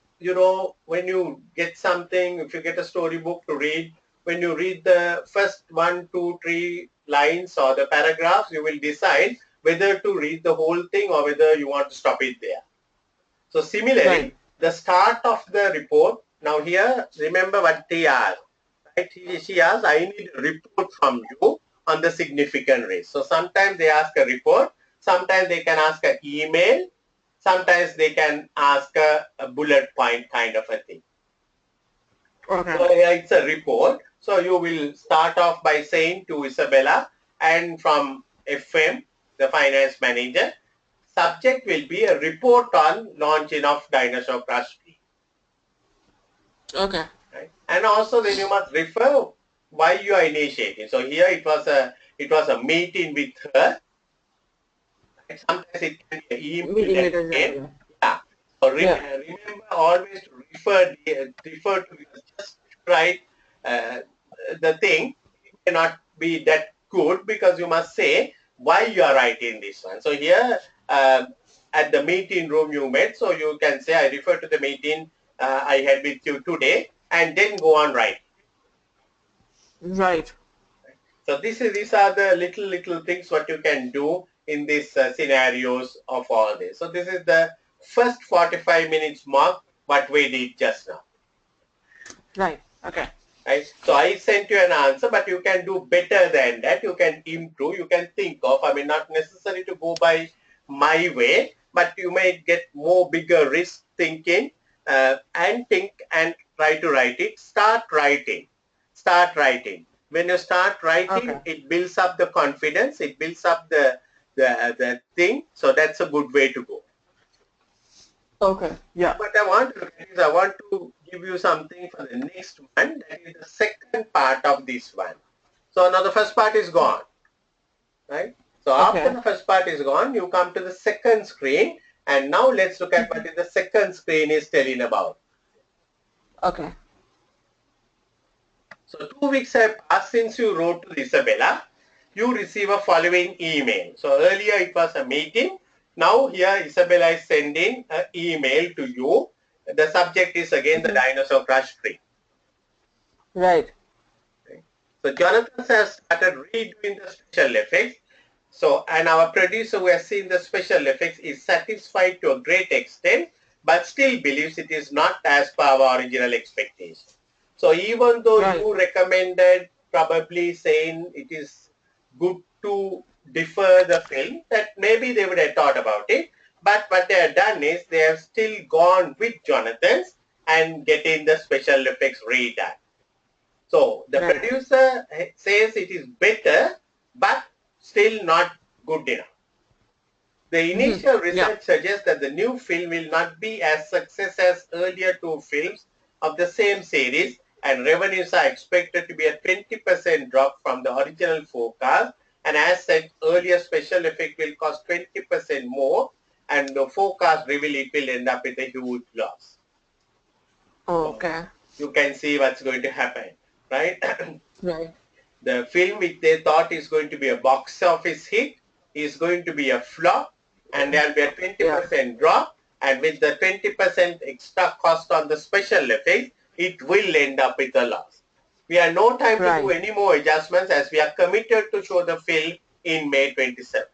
when you get something, if you get a storybook to read, when you read the first 1, 2, 3 lines or the paragraphs, you will decide whether to read the whole thing or whether you want to stop it there. So Right. similarly, the start of the report, now here, remember what they asked, right? She asked, I need a report from you on the significant risk. So sometimes they ask a report, sometimes they can ask an email, sometimes they can ask a bullet point kind of a thing. Okay. So it's a report. So you will start off by saying to Isabella, and from FM, the finance manager, subject will be a report on launching of dinosaur crush tree. Okay. Right? And also then you must refer why you are initiating. So here it was a meeting with her. Right? Sometimes it can be an email Meeting that with us. came. Yeah. Yeah. So Yeah. remember always to refer to just write uh, the thing. It may not be that good because you must say why you are writing this one. So here at the meeting room you met, so you can say I refer to the meeting I had with you today, and then go on writing. Right. So these are the little things what you can do in these scenarios of all this. So this is the first 45 minutes mark what we did just now. Right. Okay. Right? So I sent you an answer, but you can do better than that. You can improve. You can think of. I mean, not necessary to go by my way, but you may get more bigger risk thinking and think and try to write it. Start writing. Start writing. When you start Okay. writing, it builds up the confidence. It builds up the thing. So that's a good way to go. Okay. Yeah. What I want to look at is I want to give you something for the next one. That is the second part of this one. So now the first part is gone, right? So after Okay. the first part is gone, you come to the second screen. And now let's look at what is the second screen is telling about. Okay. So 2 weeks have passed since you wrote to Isabella. You receive a following email. So earlier it was a meeting. Now here Isabella is sending an email to you. The subject is again the dinosaur crush tree. Right. Okay. So Jonathan has started redoing the special effects. So, and our producer who has seen the special effects is satisfied to a great extent, but still believes it is not as per our original expectation. So even though Right. you recommended probably saying it is good to defer the film, that maybe they would have thought about it. But what they have done is they have still gone with Jonathan's and getting the special effects redone. So the Right. producer says it is better, but still not good enough. The initial research Yeah. suggests that the new film will not be as success as earlier two films of the same series, and revenues are expected to be a 20% drop from the original forecast. And as said, earlier special effect will cost 20% more, and the forecast reveal it will end up with a huge loss. So Okay. you can see what's going to happen, right? Right. The film which they thought is going to be a box office hit is going to be a flop, and there will be a Yeah. 20% drop, and with the 20% extra cost on the special effects, it will end up with a loss. We have no time to do Right. any more adjustments as we are committed to show the film in May 27.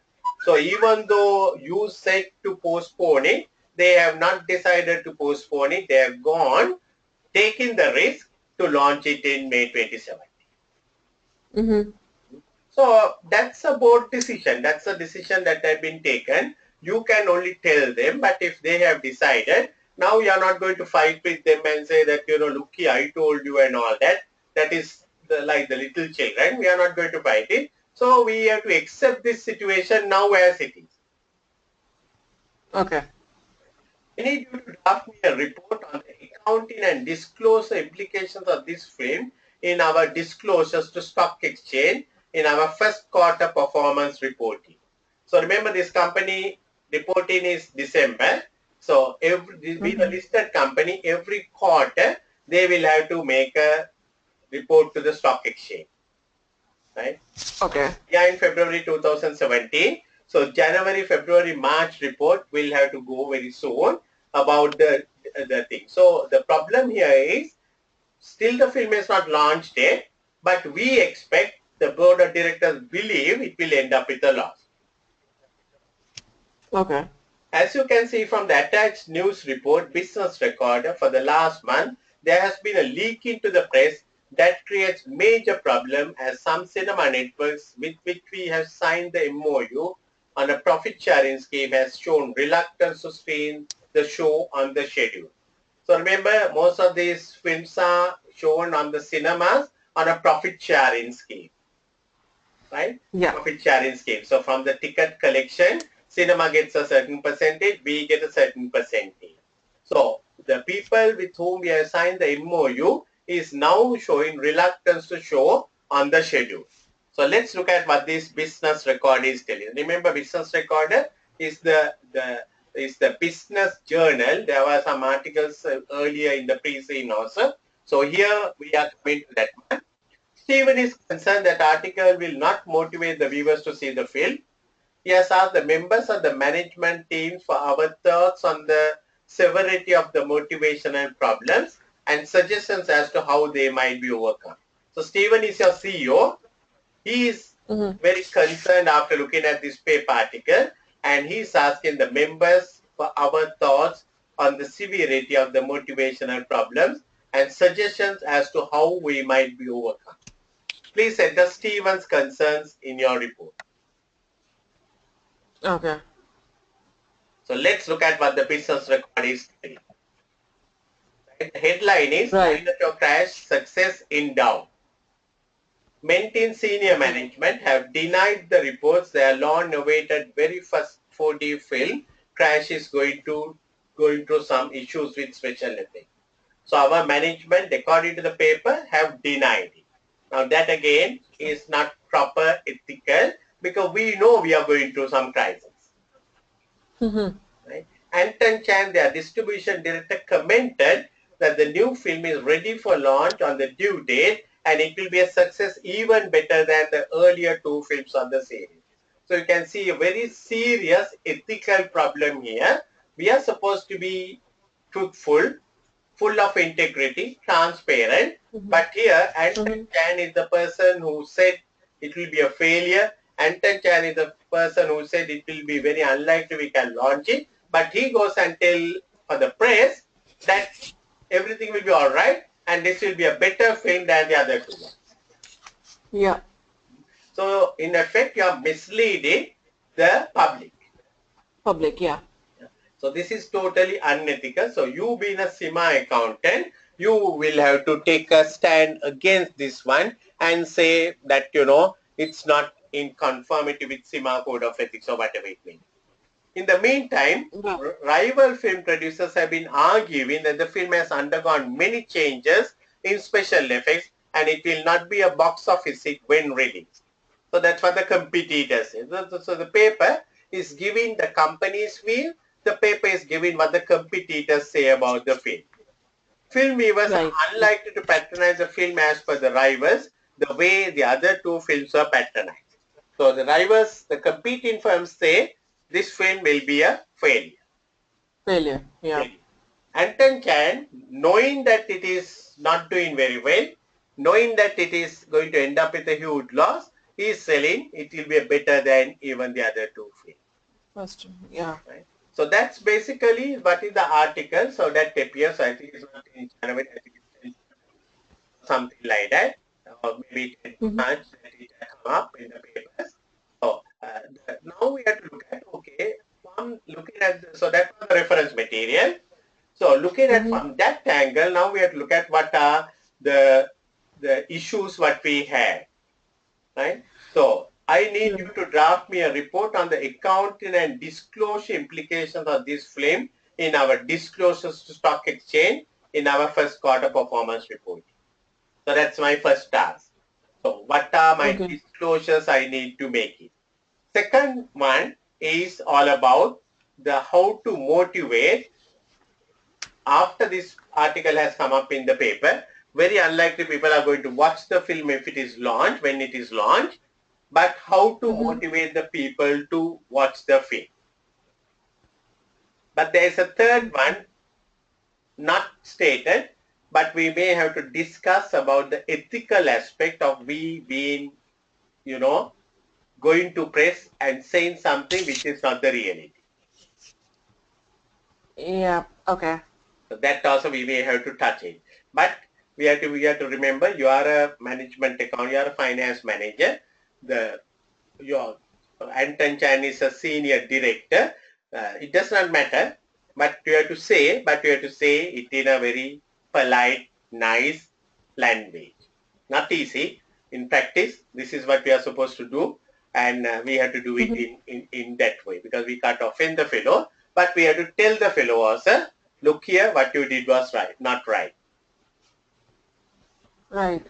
So even though you said to postpone it, they have not decided to postpone it. They have gone, taking the risk to launch it in May 27. Mm-hmm. So that's a board decision. That's a decision that had been taken. You can only tell them, but if they have decided, now you are not going to fight with them and say that, look here, I told you and all that. That is like the little children. We are not going to fight it. So we have to accept this situation now as it is. Okay. I need you to draft me a report on the accounting and disclose the implications of this film in our disclosures to stock exchange in our first quarter performance reporting. So remember, this company reporting is December. So being a Mm-hmm. listed company, every quarter they will have to make a report to the stock exchange, right? Okay. Yeah, in February 2017. So January, February, March report will have to go very soon about the thing. So the problem here is still the film is not launched yet, but we expect the board of directors believe it will end up with a loss. Okay. As you can see from the attached news report, Business Recorder, for the last month, there has been a leak into the press that creates major problem as some cinema networks with which we have signed the MOU on a profit sharing scheme has shown reluctance to screen the show on the schedule. So remember, most of these films are shown on the cinemas on a profit sharing scheme, right? Yeah. Profit sharing scheme. So from the ticket collection, cinema gets a certain percentage, we get a certain percentage. So the people with whom we have signed the MOU is now showing reluctance to show on the schedule. So let's look at what this business record is telling. Remember, business recorder is the business journal. There were some articles earlier in the pre-scene also. So here we are coming to that one. Stephen is concerned that article will not motivate the viewers to see the film. He has asked the members of the management teams for our thoughts on the severity of the motivational problems and suggestions as to how they might be overcome. So Stephen is your CEO. He is Mm-hmm. very concerned after looking at this paper article, and he's asking the members for our thoughts on the severity of the motivational problems and suggestions as to how we might be overcome. Please address Stephen's concerns in your report. Okay. So let's look at what the business record is telling. Right? The headline is Right. Dinosaur Crash Success in Doubt. Maintain senior management have denied the reports their long-awaited very first 4D film Crash is going through some issues with special effects. So our management, according to the paper, have denied it. Now that again is not proper ethical because we know we are going through some crisis. Mm-hmm. Right? Anton Chan, their distribution director, commented that the new film is ready for launch on the due date and it will be a success even better than the earlier two films on the series. So you can see a very serious ethical problem here. We are supposed to be truthful, full of integrity, transparent. Mm-hmm. But here, Anton Mm-hmm. Chan is the person who said it will be a failure. Anton Chan is the person who said it will be very unlikely we can launch it. But he goes and tell for the press that everything will be all right and this will be a better film than the other two ones. Yeah. So in effect, you are misleading the public. Public. Yeah. So this is totally unethical. So you being a SIMA accountant, you will have to take a stand against this one and say that, it's not in conformity with SIMA code of ethics or whatever it means. In the meantime, Right. rival film producers have been arguing that the film has undergone many changes in special effects and it will not be a box office hit when released. So that's what the competitors say. So the paper is giving the company's view, the paper is giving what the competitors say about the film. Film viewers are Right. unlikely to patronize the film as per the rivals, the way the other two films were patronized. So the rivals, the competing firms say this film will be a failure. Failure. Yeah. Failure. Anton Chan, knowing that it is not doing very well, knowing that it is going to end up with a huge loss, he is selling it will be better than even the other two films. First. Yeah. Right? So that's basically what is the article. So that appears, I think it's not in January, I think it's something like that, or maybe 10th Mm-hmm. March that it has come up in the papers. So now we have to look at, okay, from looking at, so that was the reference material. So looking at Mm-hmm. from that angle, now we have to look at what are the issues what we have, right? So I need you to draft me a report on the accounting and disclosure implications of this film in our disclosures to stock exchange in our first quarter performance report. So that's my first task. So what are my Okay. disclosures I need to make it? Second one is all about the how to motivate after this article has come up in the paper. Very unlikely people are going to watch the film if it is launched, when it is launched, but how to Mm-hmm. motivate the people to watch the film. But there is a third one not stated, but we may have to discuss about the ethical aspect of we being, you know, going to press and saying something which is not the reality. Yeah. Okay. So that also we may have to touch it. But we have to remember you are a management account, you are a finance manager. The your Anton Chan is a senior director. It does not matter, but you have to say it in a very polite, nice language. Not easy. In practice, this is what we are supposed to do, and we have to do it Mm-hmm. in that way because we can't offend the fellow, but we have to tell the fellow also, look here, what you did was right, not right. Right.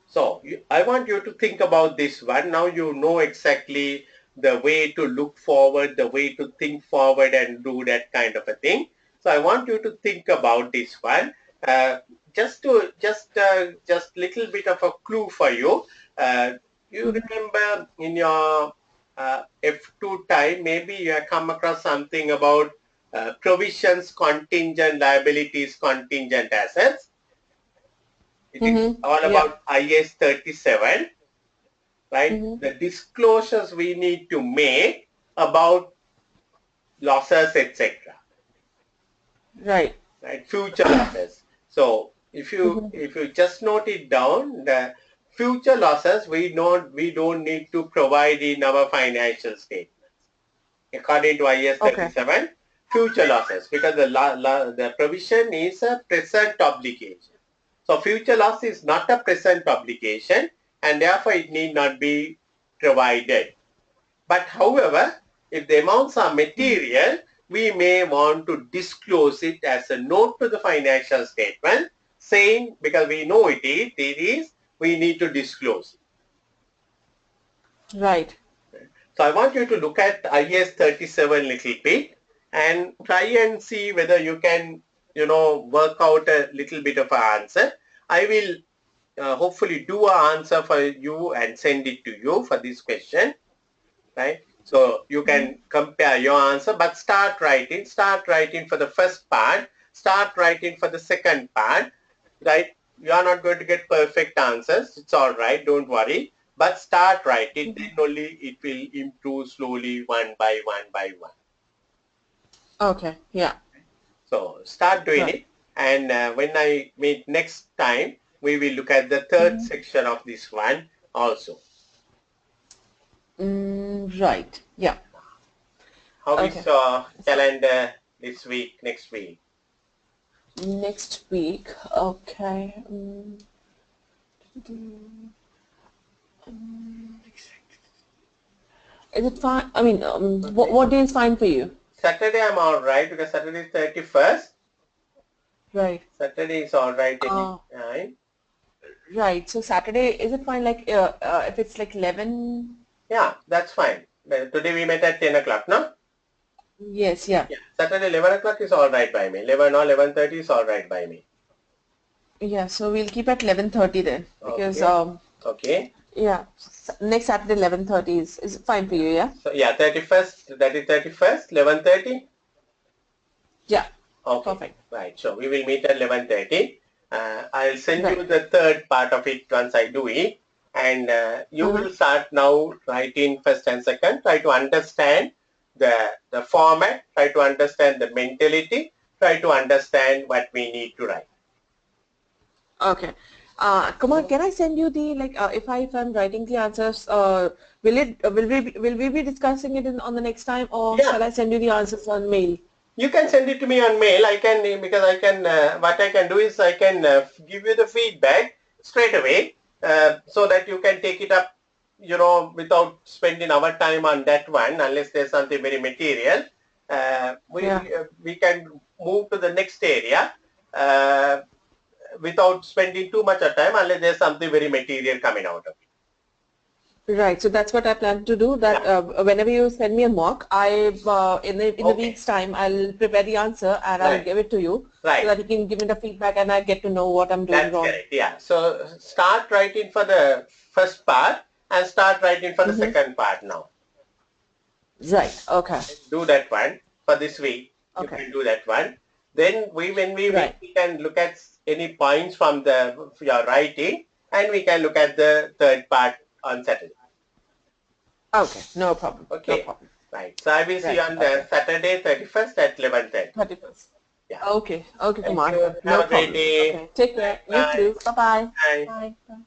So I want you to think about this one. Now you know exactly the way to look forward, the way to think forward and do that kind of a thing. So I want you to think about this one. Just little bit of a clue for you. You Mm-hmm. remember in your F2 time, maybe you have come across something about provisions, contingent liabilities, contingent assets. It is Mm-hmm. all Yeah. about IS 37, right? Mm-hmm. The disclosures we need to make about losses, etc., Right. right? Future losses. So Mm-hmm. if you just note it down, the future losses we don't need to provide in our financial statement. According to IS Okay. 37, future losses, because the provision is a present obligation. So future loss is not a present obligation and therefore it need not be provided. But however, if the amounts are Mm-hmm. material, we may want to disclose it as a note to the financial statement saying, because we know it is, we need to disclose Right. it. So I want you to look at IS 37 little bit and try and see whether you can, work out a little bit of an answer. I will hopefully do an answer for you and send it to you for this question, right? So you Mm-hmm. can compare your answer, but start writing for the first part, start writing for the second part, right? You are not going to get perfect answers. It's all right. Don't worry. But start writing, Mm-hmm. then only it will improve slowly one by one by one. Okay. Yeah. So start doing Right. it. And when I meet next time, we will look at the third Mm-hmm. section of this one also. Right. Yeah. How is Okay. So calendar this week, next week? next week. Okay. Is it fine? I mean, Okay. what day is fine for you? Saturday I'm all right because Saturday is 31st. Right. Saturday is all right Uh, anytime. right. So Saturday, is it fine? Like, if it's like 11? Yeah, that's fine. Today we met at 10 o'clock, no? Yes, yeah. Yeah. Saturday 11 o'clock is all right by me. 11 or 11:30 is all right by me. Yeah, so we'll keep at 11:30 then because Okay. Okay. yeah, next Saturday 11:30 is fine for Yeah. you, yeah? So yeah, 31st, that is 31st, 11:30. Yeah, Okay. perfect. Right. So we will meet at 11:30. I'll send you Right. the third part of it once I do it. And you Uh-huh. will start now writing first and second. Try to understand the format. Try to understand the mentality. Try to understand what we need to write. Okay. Kumar, can I send you the like if I'm writing the answers, will we be discussing it on the next time, or Yeah, shall I send you the answers on mail? you can send it to me on mail. I can, because I can, what I can do is I can give you the feedback straight away, so that you can take it up, without spending our time on that one, unless there's something very material. Yeah. We can move to the next area uh, without spending too much of time, unless there's something very material coming out of Right. So that's what I plan to do. it. Yeah. That whenever you send me a mock, in a Okay. week's time I'll prepare the answer and I'll Right. give it to you so Right. that you can give me the feedback and I get to know what I'm doing That's wrong. correct. Yeah. So start writing for the first part and start writing for the Mm-hmm. second part now. Right. Okay. Do that one for this week. You Okay. can do that one. Then when we meet, Right. we can look at any points from your writing, and we can look at the third part on Saturday. Okay. No problem. No Okay. problem. Right. So I will see you Right. on the Okay. Saturday 31st at 11:30. 31st. Yeah. Okay. Okay, Thank Kumar. you. No Have a great problem. day. Okay. Take care. You Bye. too. Bye-bye. Bye. Bye. Bye.